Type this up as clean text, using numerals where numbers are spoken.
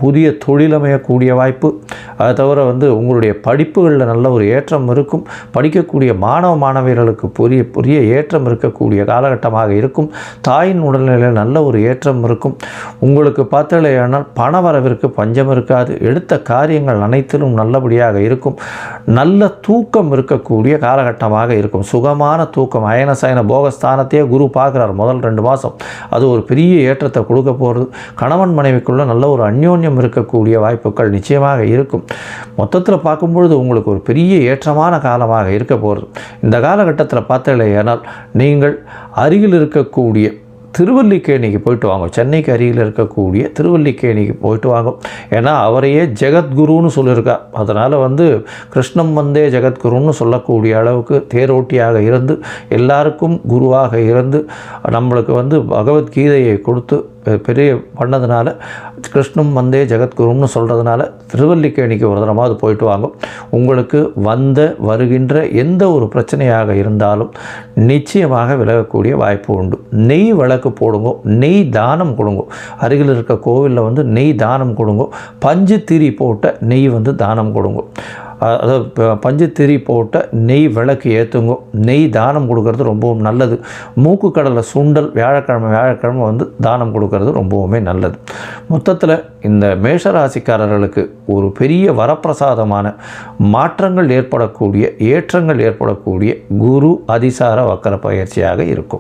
புதிய தொழில் அமையக்கூடிய வாய்ப்பு. அதை தவிர உங்களுடைய படிப்புகளில் நல்ல ஒரு ஏற்றம் இருக்கும். படிக்கக்கூடிய மாணவ மாணவியர்களுக்கு பெரிய ஏற்றம் இருக்கக்கூடிய காலகட்டமாக இருக்கும். தாயின் உடல்நிலையில் நல்ல ஒரு ஏற்றம் இருக்கும். உங்களுக்கு பார்த்தாலேயானால் பண வரவிற்கு பஞ்சம் இருக்காது. எடுத்த காரியங்கள் அனைத்திலும் நல்லபடியாக இருக்கும். நல்ல தூக்கம் இருக்கக்கூடிய காலகட்டமாக இருக்கும். சுகமான தூக்கம். அயன சயன போகஸ்தானத்தையே குரு பார்க்குறார் முதல் 2 மாதம். அது ஒரு பெரிய ஏற்றத்தை கொடுக்க போகிறது. கணவன் மனைவிக்குள்ள நல்ல ஒரு அந்யோன்யம் இருக்கக்கூடிய வாய்ப்புகள் நிச்சயமாக இருக்கும். மொத்தத்தில் பார்க்கும்பொழுது உங்களுக்கு ஒரு பெரிய ஏற்றமான காலமாக இருக்க போகிறது. இந்த காலகட்டத்தில் பார்த்தாலேயானால் நீங்கள் அருகில் இருக்கக்கூடிய திருவல்லிக்கேணிக்கு போயிட்டு வாங்க. சென்னைக்கு அருகில் இருக்கக்கூடிய திருவல்லிக்கேணிக்கு போயிட்டு வாங்க. ஏன்னா அவரையே ஜெகத்குருன்னு சொல்லியிருக்கார். அதனால் கிருஷ்ணம் வந்தே ஜெகத்குருன்னு சொல்லக்கூடிய அளவுக்கு தேரோட்டியாக இருந்து எல்லாருக்கும் குருவாக இருந்து நம்மளுக்கு பகவத்கீதையை கொடுத்து பெரிய பண்ணதுனால கிருஷ்ணம் வந்தே ஜெகத்குருன்னு சொல்கிறதுனால திருவல்லிக்கேணிக்கு ஒரு தரமாவது போயிட்டு வாங்க. உங்களுக்கு வருகின்ற எந்த ஒரு பிரச்சனையாக இருந்தாலும் நிச்சயமாக விலகக்கூடிய வாய்ப்பு உண்டு. நெய் விளக்கு போடுங்க. நெய் தானம் கொடுங்க. அருகில் இருக்க கோவிலில் நெய் தானம் கொடுங்க. பஞ்சு திரி போட்ட நெய் தானம் கொடுங்க. அதாவது பஞ்சுத்திரி போட்ட நெய் விளக்கு ஏற்றுங்க. நெய் தானம் கொடுக்கறது ரொம்பவும் நல்லது. மூக்கு கடலை சுண்டல் வியாழக்கிழமை தானம் கொடுக்கறது ரொம்பவுமே நல்லது. மொத்தத்தில் இந்த மேஷராசிக்காரர்களுக்கு ஒரு பெரிய வரப்பிரசாதமான மாற்றங்கள் ஏற்படக்கூடிய ஏற்றங்கள் ஏற்படக்கூடிய குரு அதிசார வக்கர பயிற்சியாக இருக்கும்.